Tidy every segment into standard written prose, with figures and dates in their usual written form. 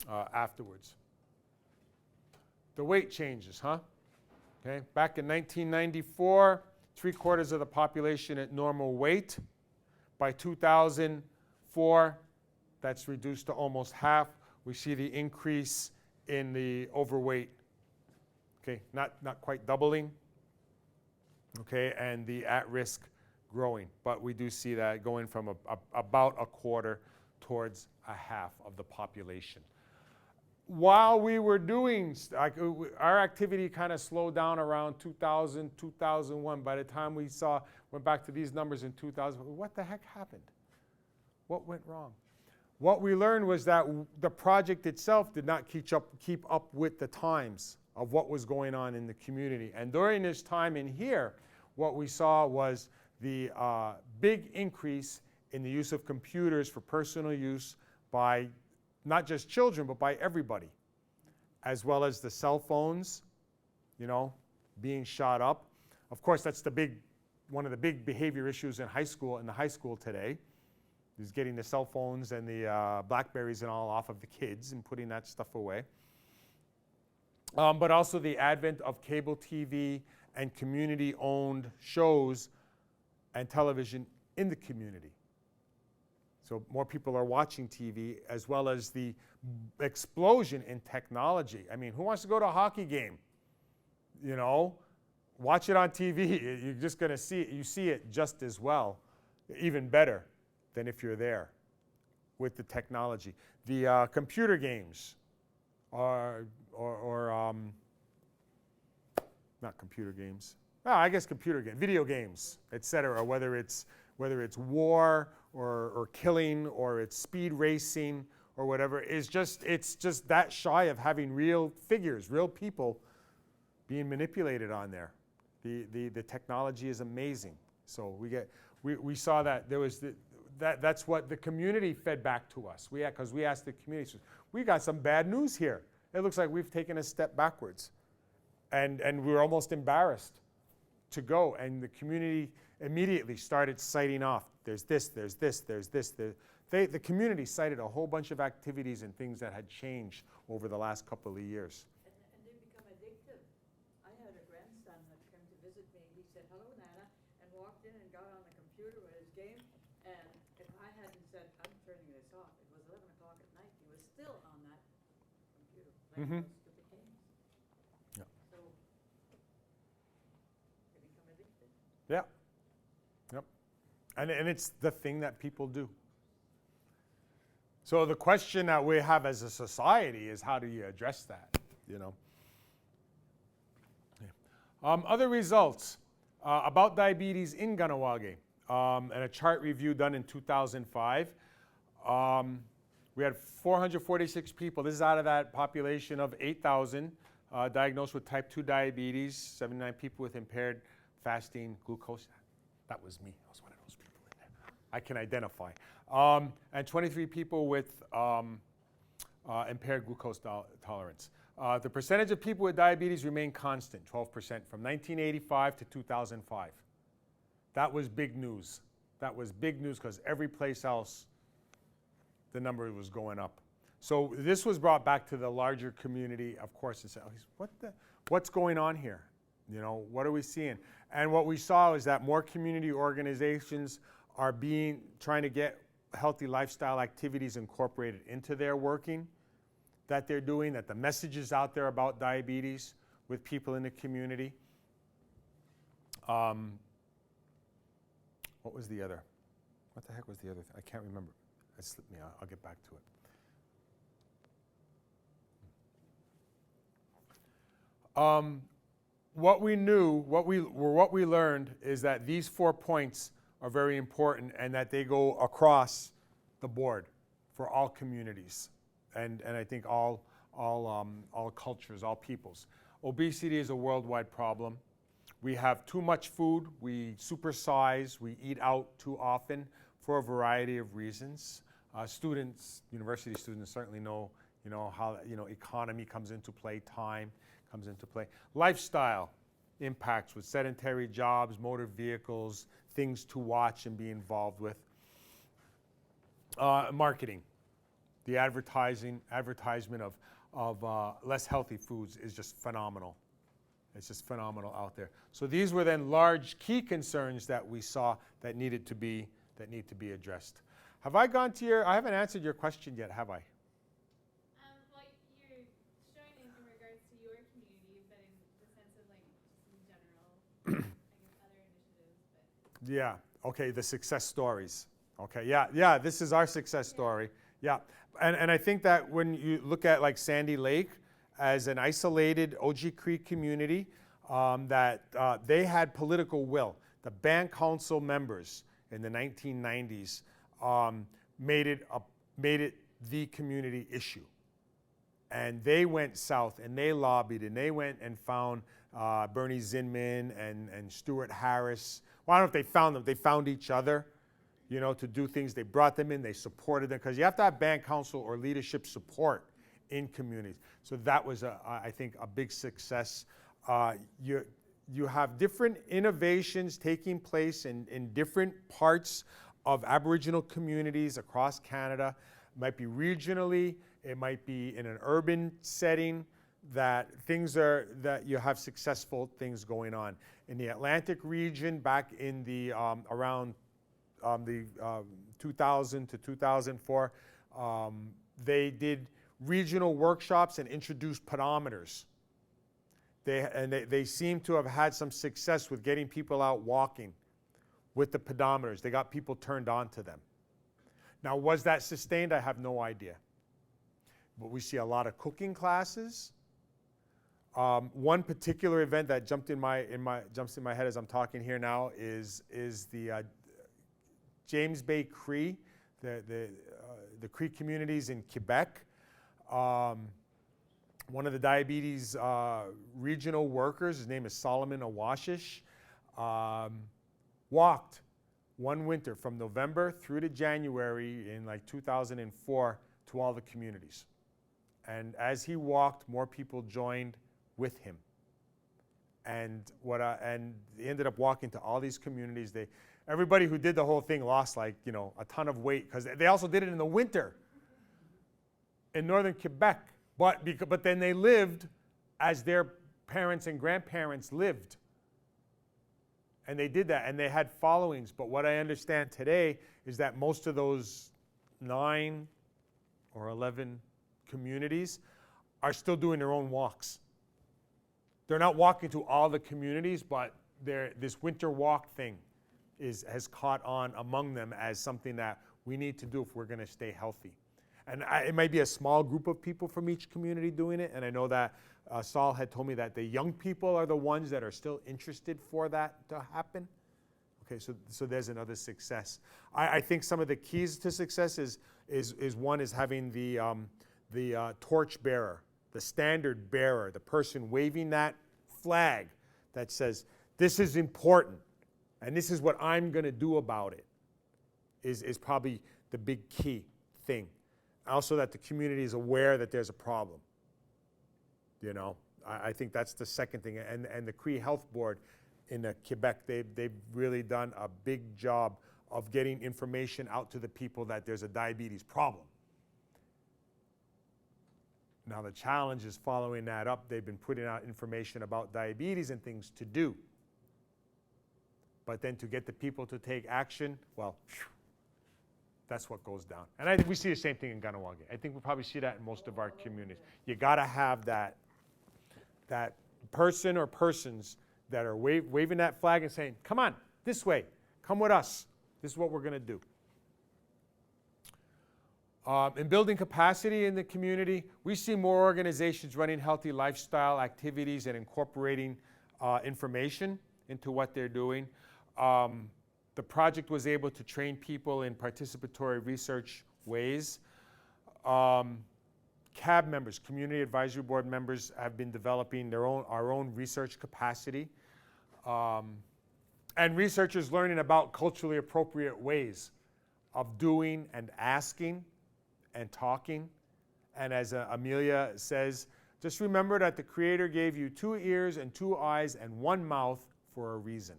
afterwards. The weight changes, huh? Okay, back in 1994, 3/4 of the population at normal weight. By 2004, that's reduced to almost half. We see the increase in the overweight. Okay, not quite doubling. Okay, and the at-risk growing, but we do see that going from about 1/4 towards a half of the population. While we were doing, our activity kind of slowed down around 2000, 2001. By the time we went back to these numbers in 2000, what the heck happened? What went wrong? What we learned was that the project itself did not keep up with the times of what was going on in the community. And during this time in here, what we saw was the big increase in the use of computers for personal use by not just children, but by everybody, as well as the cell phones, being shot up. Of course, that's one of the big behavior issues in the high school today, is getting the cell phones and the Blackberries and all off of the kids and putting that stuff away. But also the advent of cable TV and community-owned shows and television in the community. So more people are watching TV, as well as the explosion in technology. I mean, who wants to go to a hockey game? Watch it on TV. You're just going to see it. You see it just as well, even better than if you're there with the technology. The computer games or not computer games. I guess computer games, video games, etc. Whether it's war or killing or it's speed racing or whatever, it's just that shy of having real figures, real people being manipulated on there. The technology is amazing. So we saw that there was that's what the community fed back to us. Because we asked the community, so we got some bad news here. It looks like we've taken a step backwards, and we were almost embarrassed to go. And the community immediately started citing off. There's this, there's this, there's this. The community cited a whole bunch of activities and things that had changed over the last couple of years. And they become addictive. I had a grandson that came to visit me. He said, "Hello, Nana," and walked in and got on the computer with his game. And if I hadn't said, "I'm turning this off," it was 11 o'clock at night. He was still on that computer playing those stupid games. Yeah. So they become addicted. Yeah. Yep. And it's the thing that people do. So the question that we have as a society is, how do you address that? Yeah. Other results about diabetes in Kahnawake, and a chart review done in 2005. We had 446 people. This is out of that population of 8,000 diagnosed with type 2 diabetes, 79 people with impaired fasting glucose. That was me. I was one of those people in there. I can identify. And 23 people with impaired glucose tolerance. The percentage of people with diabetes remained constant, 12%, from 1985 to 2005. That was big news. That was big news because every place else, the number was going up. So this was brought back to the larger community, of course, and said, what's going on here? What are we seeing? And what we saw is that more community organizations are trying to get healthy lifestyle activities incorporated into their working that they're doing, that the message is out there about diabetes with people in the community. What was the other? What the heck was the other thing? I can't remember. It slipped me. I'll get back to it. What we knew, what we learned is that these 4 points are very important and that they go across the board for all communities and I think all cultures, all peoples. Obesity is a worldwide problem. We have too much food, we supersize, we eat out too often for a variety of reasons. University students certainly know how economy comes into play, time comes into play. Lifestyle impacts with sedentary jobs, motor vehicles, things to watch and be involved with. Marketing. The advertisement of less healthy foods is just phenomenal. It's just phenomenal out there. So these were then large key concerns that we saw that need to be addressed. Have I gone to I haven't answered your question yet, have I? Well, you're showing it in regards to your community, but in the sense of like just in general, I guess other initiatives. But Yeah. Okay. The success stories. Okay. Yeah. Yeah. This is our success story. Yeah. And I think that when you look at like Sandy Lake as an isolated OG Creek community, that they had political will. The band council members in the 1990s made it the community issue. And they went south and they lobbied and they went and found Bernie Zinman and Stuart Harris. Well, I don't know if they found them. They found each other, you know, to do things. They brought them in. They supported them because you have to have band council or leadership support in communities. So that was, I think, a big success. You have different innovations taking place in different parts of Aboriginal communities across Canada. It might be regionally, it might be in an urban setting, that you have successful things going on. In the Atlantic region, back in the around the 2000 to 2004, they did regional workshops and introduced pedometers. They seem to have had some success with getting people out walking with the pedometers. They got people turned on to them. Now, was that sustained? I have no idea. But we see a lot of cooking classes. One particular event that jumps in my head as I'm talking here now is the James Bay Cree, the Cree communities in Quebec. One of the diabetes regional workers, his name is Solomon Awashish, walked one winter from November through to January in like 2004 to all the communities. And as he walked, more people joined with him. And they ended up walking to all these communities. Everybody who did the whole thing lost like, you know, a ton of weight because they also did it in the winter in northern Quebec. But then they lived as their parents and grandparents lived. And they did that, and they had followings. But what I understand today is that most of those 9 or 11 communities are still doing their own walks. They're not walking to all the communities, but this winter walk thing has caught on among them as something that we need to do if we're going to stay healthy. And it might be a small group of people from each community doing it. And I know that Saul had told me that the young people are the ones that are still interested for that to happen. Okay, so there's another success. I think some of the keys to success is one is having the torch bearer, the standard bearer, the person waving that flag that says, this is important and this is what I'm going to do about it, is probably the big key thing. Also that the community is aware that there's a problem. You know, I think that's the second thing. And the Cree Health Board in Quebec, they've really done a big job of getting information out to the people that there's a diabetes problem. Now the challenge is following that up. They've been putting out information about diabetes and things to do. But then to get the people to take action, well, that's what goes down. And I think we see the same thing in Kahnawake. I think we probably see that in most of our communities. You got to have that person or persons that are waving that flag and saying, come on, this way, come with us. This is what we're going to do. In building capacity in the community, we see more organizations running healthy lifestyle activities and incorporating information into what they're doing. The project was able to train people in participatory research ways. CAB members, Community Advisory Board members, have been developing our own research capacity. And researchers learning about culturally appropriate ways of doing and asking and talking. And as Amelia says, just remember that the Creator gave you 2 ears and 2 eyes and 1 mouth for a reason.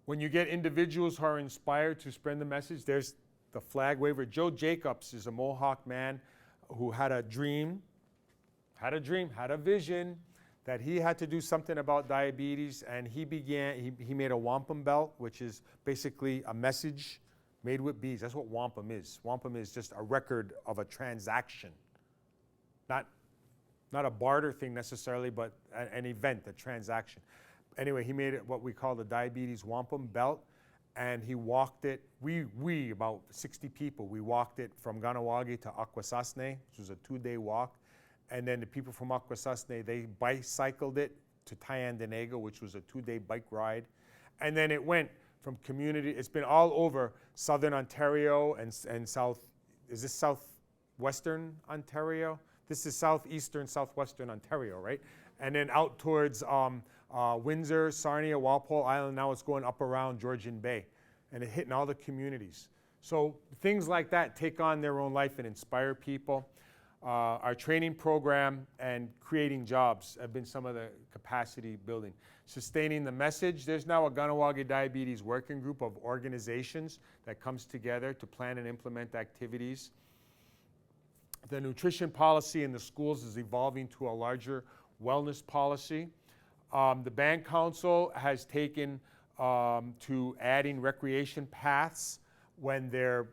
When you get individuals who are inspired to spread the message, there's the flag waver. Joe Jacobs is a Mohawk man who had a vision that he had to do something about diabetes, and he made a wampum belt, which is basically a message made with beads. That's what wampum is. Wampum is just a record of a transaction. Not a barter thing necessarily, but an event, a transaction. Anyway, he made it what we call the diabetes wampum belt, and he walked it. We about 60 people, we walked it from Kahnawake to Akwesasne, which was a 2-day walk. And then the people from Akwesasne, they bicycled it to Tyendinaga, which was a 2-day bike ride. And then it went from community, it's been all over southern Ontario and south, is this southwestern Ontario? This is southeastern, southwestern Ontario, right? And then out towards Windsor, Sarnia, Walpole Island, now it's going up around Georgian Bay. And it's hitting all the communities. So things like that take on their own life and inspire people. Our training program and creating jobs have been some of the capacity building. Sustaining the message, there's now a Kahnawake Diabetes Working Group of organizations that comes together to plan and implement activities. The nutrition policy in the schools is evolving to a larger wellness policy. The Band Council has taken to adding recreation paths when they're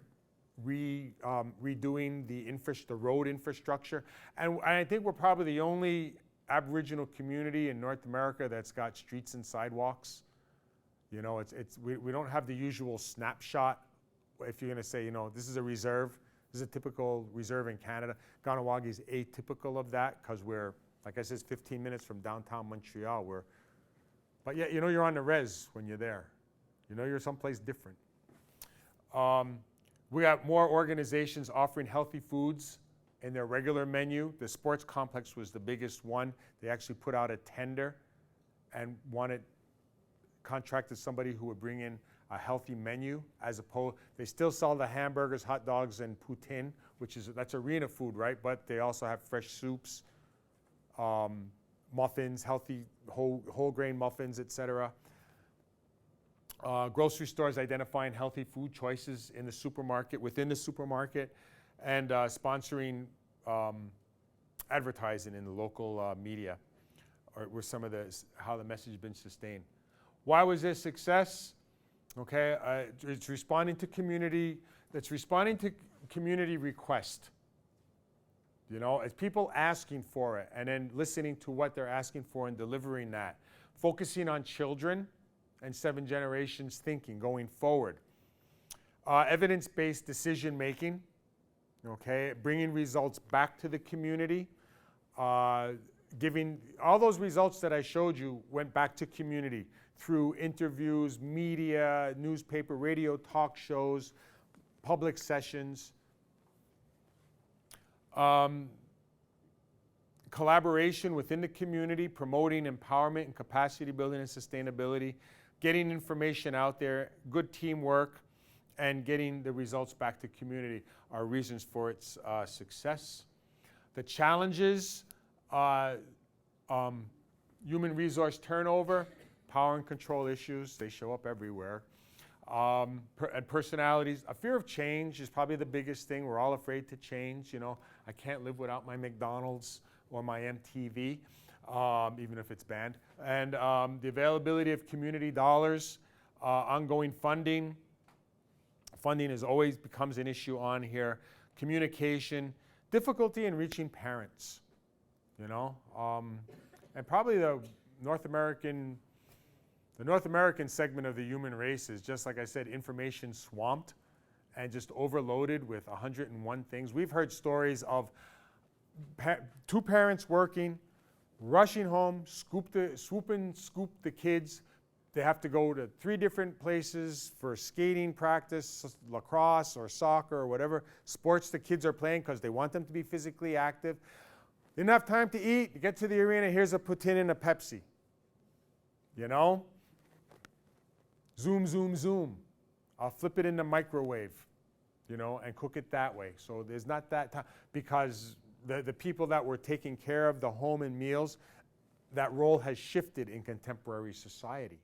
redoing the road infrastructure. And I think we're probably the only Aboriginal community in North America that's got streets and sidewalks. You know, we don't have the usual snapshot. If you're going to say, you know, this is a reserve, this is a typical reserve in Canada. Kahnawake is atypical of that because we're, like I said, 15 minutes from downtown Montreal. But yeah, you know you're on the res when you're there. You know you're someplace different. We got more organizations offering healthy foods in their regular menu. The sports complex was the biggest one. They actually put out a tender and contracted somebody who would bring in a healthy menu as opposed, they still sell the hamburgers, hot dogs, and poutine, that's arena food, right? But they also have fresh soups, muffins, healthy whole grain muffins, etc. Grocery stores identifying healthy food choices in the supermarket, within the supermarket, and sponsoring advertising in the local media, were some of how the message has been sustained. Why was this success? Okay, it's responding to community. It's responding to community request. You know, it's people asking for it, and then listening to what they're asking for and delivering that. Focusing on children and 7 generations thinking going forward. Evidence-based decision making. Okay, bringing results back to the community. Giving all those results that I showed you went back to community through interviews, media, newspaper, radio, talk shows, public sessions. Collaboration within the community, promoting empowerment and capacity building and sustainability, getting information out there, good teamwork, and getting the results back to community are reasons for its success. The challenges, human resource turnover, power and control issues, they show up everywhere. And personalities, a fear of change is probably the biggest thing. We're all afraid to change. You know, I can't live without my McDonald's or my MTV, even if it's banned. And the availability of community dollars, ongoing funding. Funding always becomes an issue on here. Communication, difficulty in reaching parents, you know. And probably the North American segment of the human race is just, like I said, information swamped and just overloaded with 101 things. We've heard stories of 2 parents working, rushing home, scoop the kids. They have to go to 3 different places for skating practice, lacrosse or soccer or whatever sports the kids are playing because they want them to be physically active. They didn't have time to eat. You get to the arena, here's a poutine and a Pepsi. You know? Zoom, zoom, zoom. I'll flip it in the microwave, you know, and cook it that way. So there's not that time because the people that were taking care of the home and meals, that role has shifted in contemporary society.